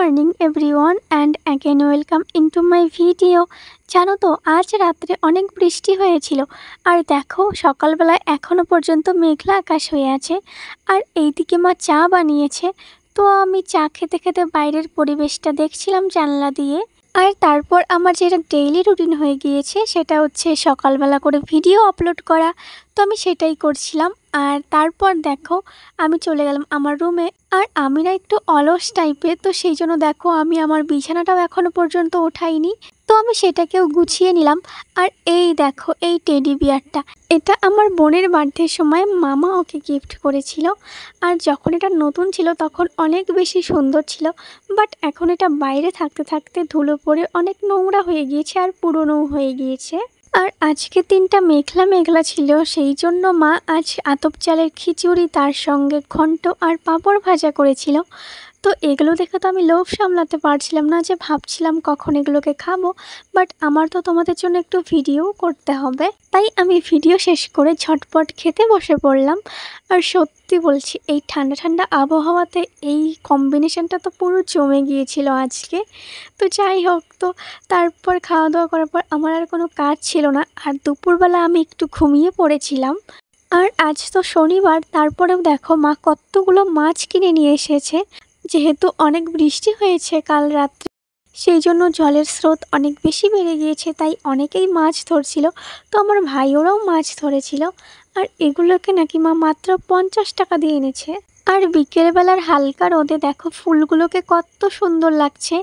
Morning everyone and again welcome into my video. জানো তো আজ রাত্রে অনেক বৃষ্টি হয়েছিল, আর দেখো সকালবেলায় এখনও পর্যন্ত মেঘলা আকাশ হয়ে আছে। আর এইদিকে মা চা বানিয়েছে, তো আমি চা খেতে খেতে বাইরের পরিবেশটা দেখছিলাম জানলা দিয়ে। আর তারপর আমার যেটা ডেইলি রুটিন হয়ে গিয়েছে সেটা হচ্ছে সকালবেলা করে ভিডিও আপলোড করা, তো আমি সেটাই করছিলাম। আর তারপর দেখো আমি চলে গেলাম আমার রুমে। আর আমি না একটু অলস টাইপের, তো সেই জন্য দেখো আমি আমার বিছানাটাও এখনও পর্যন্ত ওঠাইনি, তো আমি সেটাকেও গুছিয়ে নিলাম। আর এই দেখো এই টেডি বিয়ারটা, এটা আমার বোনের বার্থডের সময় মামা ওকে গিফট করেছিল। আর যখন এটা নতুন ছিল তখন অনেক বেশি সুন্দর ছিল, বাট এখন এটা বাইরে থাকতে থাকতে ধুলো পড়ে অনেক নোংরা হয়ে গিয়েছে আর পুরনো হয়ে গিয়েছে। আর আজকের দিনটা মেঘলা মেঘলা ছিল, সেই জন্য মা আজ আতপ চালের খিচুড়ি তার সঙ্গে ঘন্ট আর পাঁপড় ভাজা করেছিল। তো এগুলো দেখে তো আমি লোভ সামলাতে পারছিলাম না, যে ভাবছিলাম কখন এগুলোকে খাবো, বাট আমার তো তোমাদের জন্য একটু ভিডিও করতে হবে, তাই আমি ভিডিও শেষ করে ঝটপট খেতে বসে পড়লাম। আর সত্যি বলছি এই ঠান্ডা ঠান্ডা আবহাওয়াতে এই কম্বিনেশনটা তো পুরো জমে গিয়েছিল আজকে। তো যাই হোক, তো তারপর খাওয়া দাওয়া করার পর আমার আর কোনো কাজ ছিল না, আর দুপুরবেলা আমি একটু ঘুমিয়ে পড়েছিলাম। আর আজ তো শনিবার, তারপরেও দেখো মা কতগুলো মাছ কিনে নিয়ে এসেছে। যেহেতু অনেক বৃষ্টি হয়েছে কাল রাত্রে, সেই জন্য জলের স্রোত অনেক বেশি বেড়ে গিয়েছে, তাই অনেকেই মাছ ধরছিল। তো আমার ভাইওরাও মাছ ধরেছিল, আর এগুলোকে নাকি মা মাত্র 50 টাকা দিয়ে এনেছে। আর বিকেলবেলার হালকা রোদে দেখো ফুলগুলোকে কত সুন্দর লাগছে।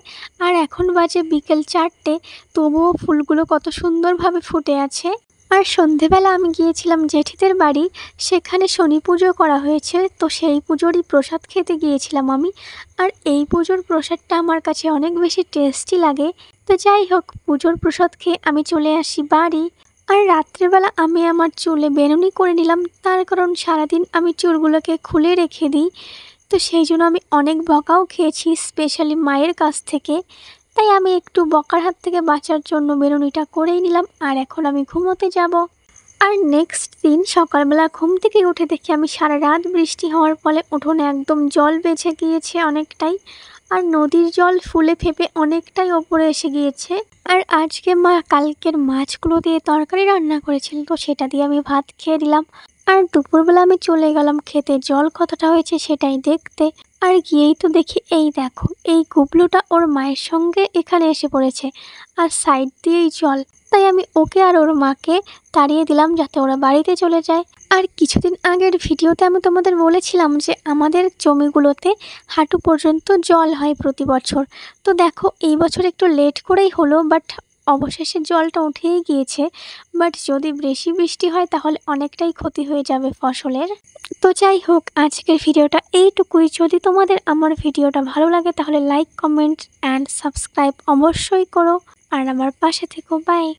আর এখন বাজে বিকেল 4টে, তবুও ফুলগুলো কত সুন্দরভাবে ফুটে আছে। আর সন্ধেবেলা আমি গিয়েছিলাম জেঠিদের বাড়ি, সেখানে শনি পুজো করা হয়েছে, তো সেই পুজোরই প্রসাদ খেতে গিয়েছিলাম আমি। আর এই পুজোর প্রসাদটা আমার কাছে অনেক বেশি টেস্টি লাগে। তো যাই হোক, পুজোর প্রসাদ খেয়ে আমি চলে আসি বাড়ি। আর রাত্রেবেলা আমি আমার চুলে বেনুনি করে নিলাম, তার কারণ সারাদিন আমি চুলগুলোকে খুলে রেখে দিই, তো সেই জন্য আমি অনেক বকাও খেয়েছি, স্পেশালি মায়ের কাছ থেকে। তাই আমি একটু বকার হাত থেকে বাঁচার জন্য বেনুনিটা করেই নিলাম। আর এখন আমি ঘুমোতে যাব। আর নেক্সট দিন সকালবেলা ঘুম থেকে উঠে দেখি আমি সারা রাত বৃষ্টি হওয়ার ফলে উঠোনে একদম জল বেঁচে গিয়েছে অনেকটাই, আর নদীর জল ফুলে ফেপে অনেকটাই ওপরে এসে গিয়েছে। আর আজকে মা কালকের মাছগুলো দিয়ে তরকারি রান্না করেছিল, তো সেটা দিয়ে আমি ভাত খেয়ে দিলাম। আর দুপুরবেলা আমি চলে গেলাম খেতে জল কতটা হয়েছে সেটাই দেখতে। আর গিয়েই তো দেখি এই দেখো এই গুবলুটা ওর মায়ের সঙ্গে এখানে এসে পড়েছে, আর সাইড দিয়েই জল। তাই আমি ওকে আর ওর মাকে তাড়িয়ে দিলাম যাতে ওরা বাড়িতে চলে যায়। আর কিছুদিন আগের ভিডিওতে আমি তোমাদের বলেছিলাম যে আমাদের জমিগুলোতে হাঁটু পর্যন্ত জল হয় প্রতি বছর। তো দেখো এই বছর একটু লেট করেই হলো, বাট অবশেষে জলটা উঠেই গিয়েছে। বাট যদি বেশি বৃষ্টি হয় তাহলে অনেকটাই ক্ষতি হয়ে যাবে ফসলের। তো যাই হোক, আজকের ভিডিওটা এইটুকুই। যদি তোমাদের আমার ভিডিওটা ভালো লাগে তাহলে লাইক, কমেন্ট অ্যান্ড সাবস্ক্রাইব অবশ্যই করো, আর আমার পাশে থেকো। বাই।